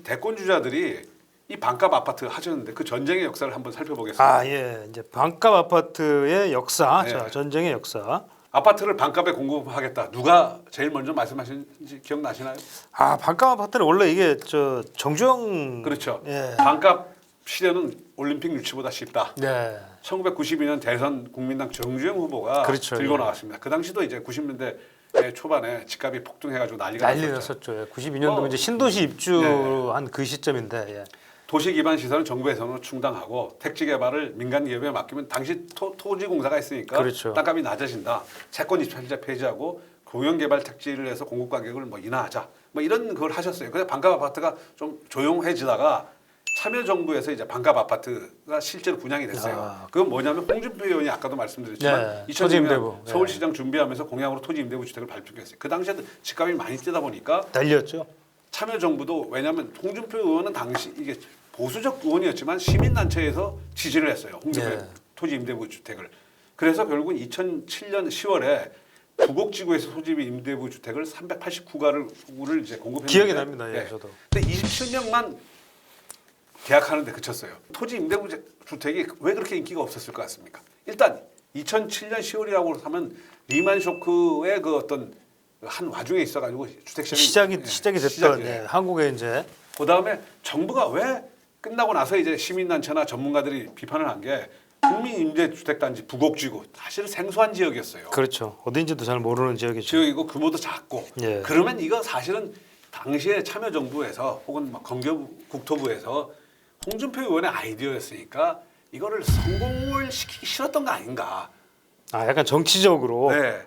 대권 주자들이 이 반값 아파트 하셨는데 그 전쟁의 역사를 한번 살펴보겠습니다. 아, 예. 이제 반값 아파트의 역사, 네. 자, 전쟁의 역사. 아파트를 반값에 공급하겠다. 누가 제일 먼저 말씀하신지 기억나시나요? 아, 반값 아파트는 원래 이게 저 정주영 그렇죠. 예. 반값 시대는 올림픽 유치보다 쉽다. 네. 1992년 대선 국민당 정주영 후보가 그렇죠. 들고 예. 나왔습니다. 그 당시도 이제 90년대 초반에 집값이 폭등해가지고 난리가 난리 났었죠. 났었죠. 예. 92년도면 이제 신도시 입주한 그 시점인데. 예. 도시 기반 시설은 정부에서는 충당하고 택지 개발을 민간 기업에 맡기면 당시 토지공사가 있으니까 그렇죠. 땅값이 낮아진다. 채권 입찰자 폐지하고 공영 개발 택지를 해서 공급 가격을 뭐 인하하자. 뭐 이런 걸 하셨어요. 그래서 반값 아파트가 좀 조용해지다가 참여정부에서 이제 반값 아파트가 실제로 분양이 됐어요. 아. 그건 뭐냐면 홍준표 의원이 아까도 말씀드렸지만 네, 2002년 토지 임대부. 네. 서울시장 준비하면서 공약으로 토지 임대부 주택을 발표했어요. 그 당시에도 집값이 많이 뛰다 보니까 난리였죠. 참여정부도 왜냐하면 홍준표 의원은 당시 이게 보수적 의원이었지만 시민단체에서 지지를 했어요. 홍준표 예. 토지 임대부 주택을. 그래서 결국은 2007년 10월에 부곡지구에서 토지 임대부 주택을 389가를 이제 공급했는데 기억이 납니다. 예, 네. 저도. 근데 27년만 계약하는데 그쳤어요. 토지 임대부 주택이 왜 그렇게 인기가 없었을 것 같습니까? 일단 2007년 10월이라고 하면 리만 쇼크의 그 어떤 한 와중에 있어가지고 주택 시작이 됐던 시작이에요. 예, 한국의 이제 그 다음에 정부가 왜 끝나고 나서 이제 시민단체나 전문가들이 비판을 한 게 국민임대주택단지 부곡지구 사실은 생소한 지역이었어요. 그렇죠. 어딘지도 잘 모르는 지역이죠. 지역이고 규모도 작고 예. 그러면 이거 사실은 당시에 참여정부에서 혹은 막 국토부에서 홍준표 의원의 아이디어였으니까 이거를 성공을 시키기 싫었던 거 아닌가. 아, 약간 정치적으로. 네.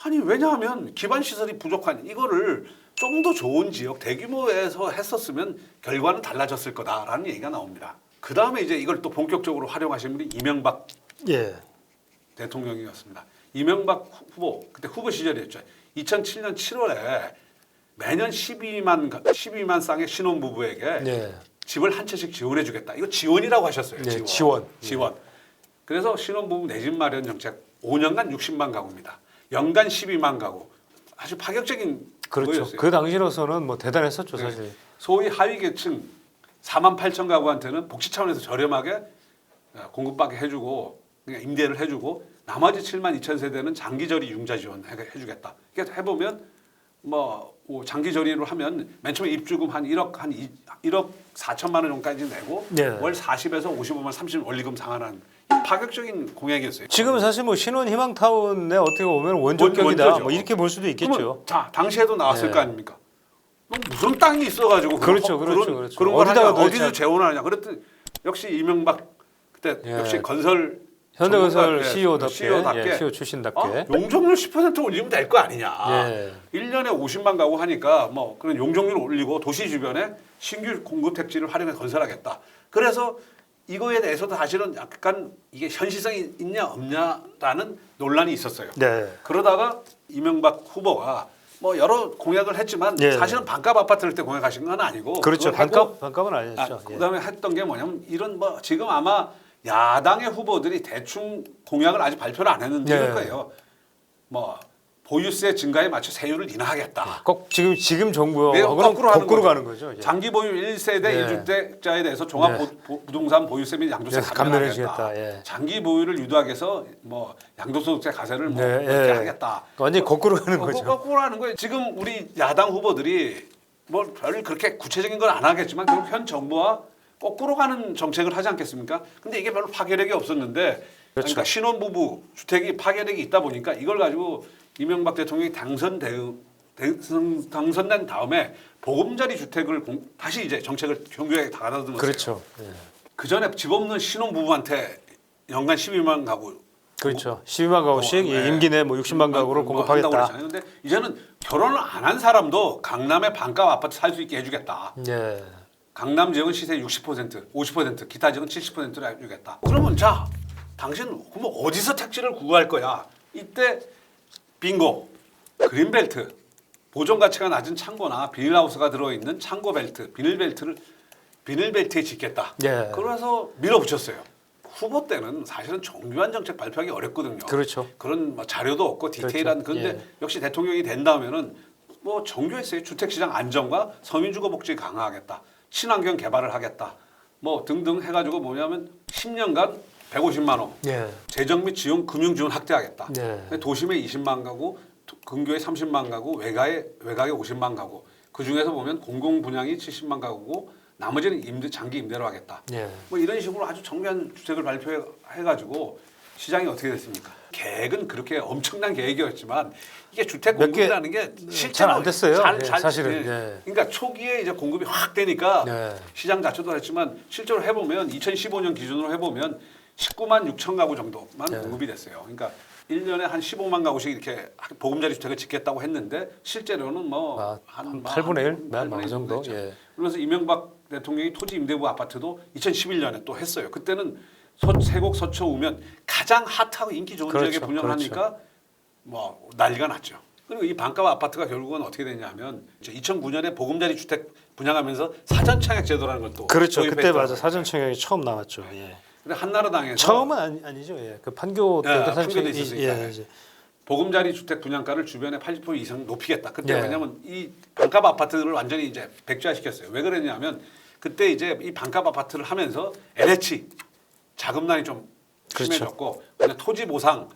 아니 왜냐하면 기반 시설이 부족한 이거를 좀 더 좋은 지역 대규모에서 했었으면 결과는 달라졌을 거다라는 얘기가 나옵니다. 그 다음에 이제 이걸 또 본격적으로 활용하신 분이 이명박 예. 대통령이었습니다. 이명박 후보 그때 후보 시절이었죠. 2007년 7월에 매년 12만 쌍의 신혼부부에게 예. 집을 한 채씩 지원해주겠다. 이거 지원이라고 하셨어요. 네, 지원. 지원. 그래서 신혼부부 내 집 마련 정책 5년간 60만 가구입니다. 연간 12만 가구. 아주 파격적인 그렇죠. 거였어요. 그 당시로서는 뭐 대단했었죠, 네. 사실. 소위 하위 계층 4만 8천 가구한테는 복지 차원에서 저렴하게 공급받게 해주고 그냥 임대를 해주고 나머지 7만 2천 세대는 장기저리 융자 지원 해주겠다. 이렇게 해보면 뭐 장기저리로 하면 맨 처음에 입주금 한 1억 4천만 원 정도까지 내고 네. 월 40에서 55만 30 원리금 상환하는 파격적인 공약이었어요. 지금 사실 뭐 신혼 희망타운에 어떻게 보면 원조격이다. 원조죠. 뭐 이렇게 볼 수도 있겠죠. 그러면 자 당시에도 나왔을 네. 거 아닙니까? 뭐 무슨 땅이 있어가지고 그렇죠, 그런 그렇죠. 그런 걸 어디다가 하냐, 어디서 도대체- 재원하냐. 그랬더니 역시 이명박 그때 예. 역시 건설 현대건설 전문가, CEO답게, CEO답게 CEO 출신답게. 용적률 10% 올리면 될 거 아니냐. 예. 1년에 50만 가구 하니까 뭐 그런 용적률 올리고 도시 주변에 신규 공급 택지를 활용해 건설하겠다. 그래서 이거에 대해서도 사실은 약간 이게 현실성이 있냐 없냐라는 논란이 있었어요. 네. 그러다가 이명박 후보가 뭐 여러 공약을 했지만 예. 사실은 반값 아파트를 때 공약하신 건 아니고 그렇죠. 그걸 하고 반값은 아니었죠. 예. 그다음에 했던 게 뭐냐면 이런 뭐 지금 아마 야당의 후보들이 대충 공약을 아직 발표를 안 했는데 예. 이럴 거예요. 뭐 보유세 증가에 맞춰 세율을 인하하겠다. 꼭 지금 왜 정부하고는 거꾸로 하는 거꾸로 거죠. 가는 거죠. 예. 장기 보유 1세대 네. 1주택자에 대해서 종합 네. 부동산 보유세 및 양도세 네, 감면하겠다. 감면해주겠다. 예. 장기 보유를 유도하기 위해서 뭐 양도소득세 가세를 뭐 네, 이렇게 예. 하겠다. 완전히 거꾸로 가는 거죠. 거꾸로 하는 거예요. 지금 우리 야당 후보들이 뭐 별 그렇게 구체적인 건 안 하겠지만 결국 현 정부와 거꾸로 가는 정책을 하지 않겠습니까? 근데 이게 별로 파괴력이 없었는데 그렇죠. 그러니까 신혼부부 주택이 파괴력이 있다 보니까 이걸 가지고 이명박 대통령이 당선된 다음에 보금자리 주택을 다시 이제 정책을 경규하게 다가다듬었어요. 그렇죠. 예. 그 전에 집 없는 신혼부부한테 연간 12만 가구 그렇죠. 12만 가구씩 네. 임기 내 뭐 60만 가구를 공급하겠다. 그런데 이제는 결혼을 안 한 사람도 강남의 반값 아파트 살 수 있게 해주겠다. 예. 강남 지역은 시세 60%, 50%, 기타 지역은 70%를 해주겠다. 그러면 자, 당신 그럼 어디서 택지를 구할 거야? 이때 빙고, 그린벨트, 보존 가치가 낮은 창고나 비닐하우스가 들어있는 창고 벨트, 비닐벨트에 짓겠다. 예. 그래서 밀어붙였어요. 후보 때는 사실은 정교한 정책 발표하기 어렵거든요. 그렇죠. 그런 뭐 자료도 없고 디테일한 그렇죠. 그런데 예. 역시 대통령이 된 다음에는 뭐 정교했어요. 주택시장 안정과 서민주거 복지 강화하겠다. 친환경 개발을 하겠다. 뭐 등등 해가지고 뭐냐면 10년간 150만 호 예. 재정 및 지원 금융 지원 확대하겠다. 네. 도심에 20만 가구, 근교에 30만 가구, 외곽에 50만 가구. 그 중에서 보면 공공 분양이 70만 가구고 나머지는 장기 임대로 하겠다. 예. 뭐 이런 식으로 아주 정교한 주택을 발표해가지고 시장이 어떻게 됐습니까? 계획은 그렇게 엄청난 계획이었지만 이게 주택 몇 개, 공급이라는 게 실제로 잘안 됐어요. 잘, 예, 잘, 사실은. 예. 예. 그러니까 초기에 이제 공급이 확 되니까 네. 시장 자체도 했지만 실제로 해보면 2015년 기준으로 해보면 19만 6천 가구 정도만 네. 공급이 됐어요. 그러니까 1년에 한 15만 가구씩 이렇게 보금자리 주택을 짓겠다고 했는데 실제로는 뭐 한 8분의 1? 그 8분의 1 정도? 됐죠. 예. 그러면서 이명박 대통령이 토지 임대부 아파트도 2011년에 또 했어요. 그때는 세곡 서초 우면 가장 핫하고 인기 좋은 그렇죠, 지역에 분양하니까 뭐 난리가 났죠. 그리고 이 반값 아파트가 결국은 어떻게 됐냐면 2009년에 보금자리 주택 분양하면서 사전 청약 제도라는 걸 또 그렇죠. 그때 도입했더라고요. 맞아 사전 청약이 처음 나왔죠. 예. 근데 한나라당에서 처음은 아니죠. 예. 그 판교 네, 때도 판교도 사실 있었으니까. 예, 이제. 보금자리 주택 분양가를 주변에 80% 이상 높이겠다. 그때 네. 왜냐하면 이 반값 아파트들을 완전히 이제 백지화시켰어요. 왜 그랬냐면 그때 이제 이 반값 아파트를 하면서 LH 자금난이 좀 그렇죠. 심해졌고 그다음에 토지 보상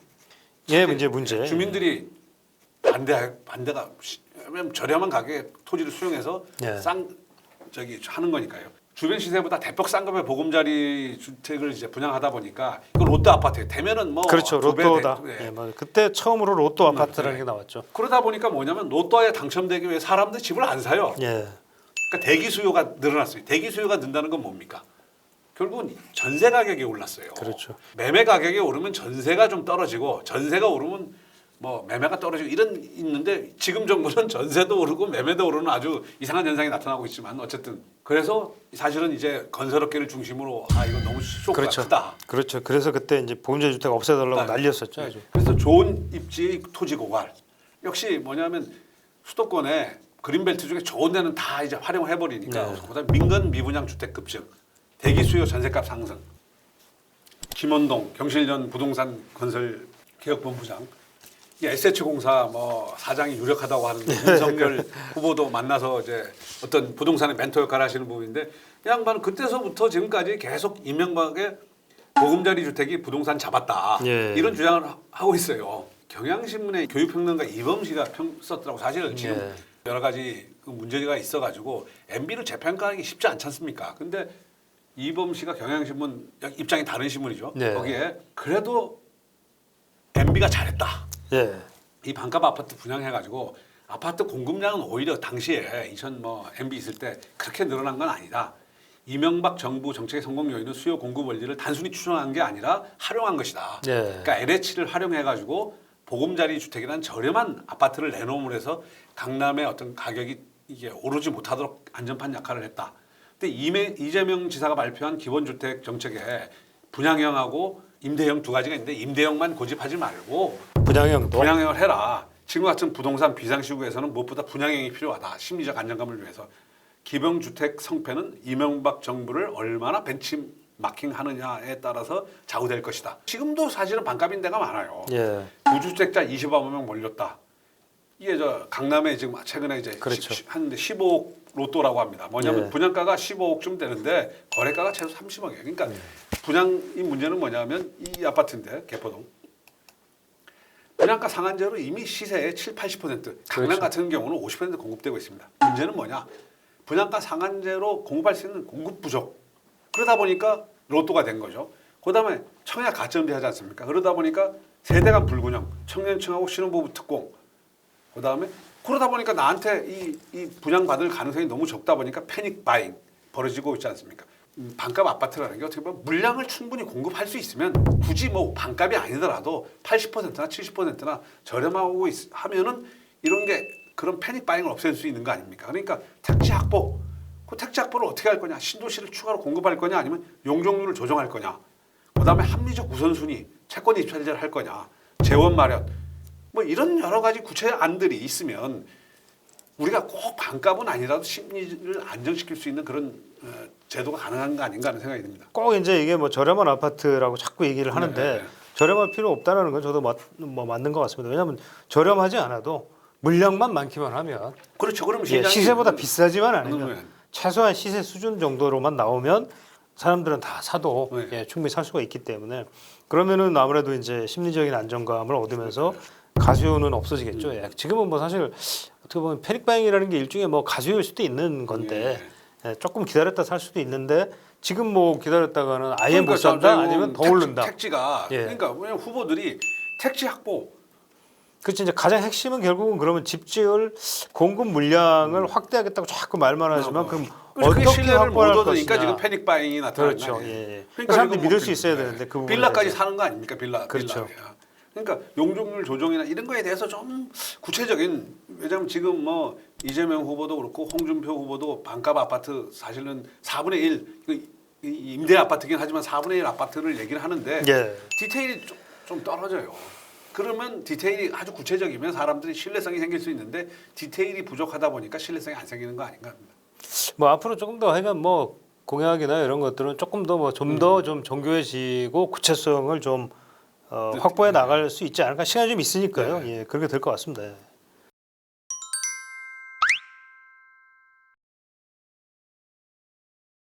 예, 문제. 주민들이 반대가 왜냐면 저렴한 가격에 토지를 수용해서 네. 하는 거니까요. 주변 시세보다 대폭 싼 값에 보금자리 주택을 이제 분양하다 보니까 이거 로또 아파트에 되면은 뭐 그렇죠. 두 배, 로또다. 네. 예, 맞아요. 그때 처음으로 로또 아파트라는 게 나왔죠. 그러다 보니까 뭐냐면 로또에 당첨되기 위해 사람들이 집을 안 사요. 예. 그러니까 대기 수요가 늘어났어요. 대기 수요가 는다는 건 뭡니까? 결국은 전세 가격이 올랐어요. 그렇죠. 매매 가격이 오르면 전세가 좀 떨어지고 전세가 오르면 뭐 매매가 떨어지고 이런 있는데 지금 정부는 전세도 오르고 매매도 오르는 아주 이상한 현상이 나타나고 있지만 어쨌든 그래서 사실은 이제 건설업계를 중심으로 이거 너무 쇼크가 그렇죠. 크다. 그렇죠. 그래서 그때 이제 보금자리 주택 없애달라고 난리였었죠. 아주. 그래서 좋은 입지 토지 고갈 역시 뭐냐면 수도권에 그린벨트 중에 좋은 데는 다 이제 활용해 버리니까 네. 그다음 민간 미분양 주택 급증, 대기 수요 전세값 상승. 김원동 경실련 부동산 건설 개혁본부장 이 SH공사 뭐 사장이 유력하다고 하는데 윤석열 후보도 만나서 이제 어떤 부동산의 멘토 역할을 하시는 분인데 이 양반은 그때서부터 지금까지 계속 이명박의 보금자리 주택이 부동산 잡았다 예. 이런 주장을 하고 있어요. 경향신문의 교육평론가 이범시가 썼더라고. 사실은 지금 예. 여러 가지 그 문제가 있어가지고 MB를 재평가하기 쉽지 않지 않습니까? 근데 이범시가 경향신문 입장이 다른 신문이죠. 네. 거기에 그래도 MB가 잘했다. 예. 이 반값 아파트 분양해가지고 아파트 공급량은 오히려 당시에 MB 있을 때 그렇게 늘어난 건 아니다. 이명박 정부 정책의 성공 요인은 수요 공급 원리를 단순히 추정한 게 아니라 활용한 것이다. 예. 그러니까 LH를 활용해가지고 보금자리 주택이라는 저렴한 아파트를 내놓음으로 해서 강남의 어떤 가격이 이게 오르지 못하도록 안전판 역할을 했다. 근데 이재명 지사가 발표한 기본주택 정책에 분양형하고 임대형 두 가지가 있는데 임대형만 고집하지 말고 분양형도 분양형을 해라. 지금 같은 부동산 비상시국에서는 무엇보다 분양형이 필요하다. 심리적 안정감을 위해서. 기본주택 성패는 이명박 정부를 얼마나 벤치마킹하느냐에 따라서 좌우될 것이다. 지금도 사실은 반값인 데가 많아요. 예. 무주택자 20만 명 몰렸다. 이게 강남에 지금 최근에 이제 그렇죠. 하는데 15억 로또라고 합니다. 뭐냐면 예. 분양가가 15억쯤 되는데 거래가가 최소 30억이에요. 그러니까 분양이 문제는 뭐냐면 이 아파트인데 개포동 분양가 상한제로 이미 시세의 7, 80% 강남 그렇죠. 같은 경우는 50% 공급되고 있습니다. 문제는 뭐냐? 분양가 상한제로 공급할 수 있는 공급 부족. 그러다 보니까 로또가 된 거죠. 그다음에 청약 가점제 하지 않습니까? 그러다 보니까 세대 간 불균형, 청년층하고 신혼부부 특공. 그다음에 그러다 보니까 나한테 이 분양받을 가능성이 너무 적다 보니까 패닉 바잉 벌어지고 있지 않습니까? 반값 아파트라는 게 어떻게 보면 물량을 충분히 공급할 수 있으면 굳이 뭐 반값이 아니더라도 80%나 70%나 저렴하고 하면은 이런 게 그런 패닉 바잉을 없앨 수 있는 거 아닙니까? 그러니까 택지 확보. 그 택지 확보를 어떻게 할 거냐? 신도시를 추가로 공급할 거냐? 아니면 용적률을 조정할 거냐? 그다음에 합리적 우선순위, 채권 입찰제를 할 거냐? 재원 마련. 뭐 이런 여러 가지 구체 안들이 있으면 우리가 꼭 반값은 아니라도 심리를 안정시킬 수 있는 그런 제도가 가능한 거 아닌가 하는 생각이 듭니다. 꼭 이제 이게 뭐 저렴한 아파트라고 자꾸 얘기를 하는데 네. 저렴할 필요 없다는 건 저도 맞는 것 같습니다. 왜냐하면 저렴하지 않아도 물량만 많기만 하면 그렇죠. 그럼 예, 시세보다 비싸지만 않으면 최소한 시세 수준 정도로만 나오면 사람들은 다 사도 네. 예, 충분히 살 수가 있기 때문에 그러면은 아무래도 이제 심리적인 안정감을 얻으면서 가수요는 없어지겠죠. 예. 지금은 뭐 사실 어떻게 보면 패닉바잉이라는 게 일종의 뭐 가수요일 수도 있는 건데 예, 조금 기다렸다 살 수도 있는데 지금 뭐 기다렸다가는 아예 못 산다 아니면 더 오른다. 택지가 예. 그러니까 왜냐면 후보들이 택지 확보 그렇지 이제 가장 핵심은 결국은 그러면 집지을 공급 물량을 확대하겠다고 자꾸 말만 하지만 그럼 그게 어떻게 신뢰를 못 확보할 얻으니까 것이냐. 지금 패닉 바잉이 나타나는 그렇죠. 거예요. 예. 그러니까 사람들이 지금 믿을 뭐 수 있어야 되는데 그 부분에 빌라까지 대해서. 사는 거 아닙니까 빌라 그렇죠. 빌라. 그러니까 용적률 조정이나 이런 거에 대해서 좀 구체적인 왜냐하면 지금 뭐 이재명 후보도 그렇고 홍준표 후보도 반값 아파트 사실은 4분의 1 임대 아파트긴 하지만 4분의 1 아파트를 얘기를 하는데 예. 디테일이 좀 떨어져요. 그러면 디테일이 아주 구체적이면 사람들이 신뢰성이 생길 수 있는데 디테일이 부족하다 보니까 신뢰성이 안 생기는 거 아닌가 합니다. 뭐 앞으로 조금 더 하여간 뭐 공약이나 이런 것들은 조금 더 뭐 좀 더 좀 정교해지고 구체성을 좀 확보해 나갈 수 있지 않을까 시간이 좀 있으니까요. 예, 그렇게 될 것 같습니다. 예.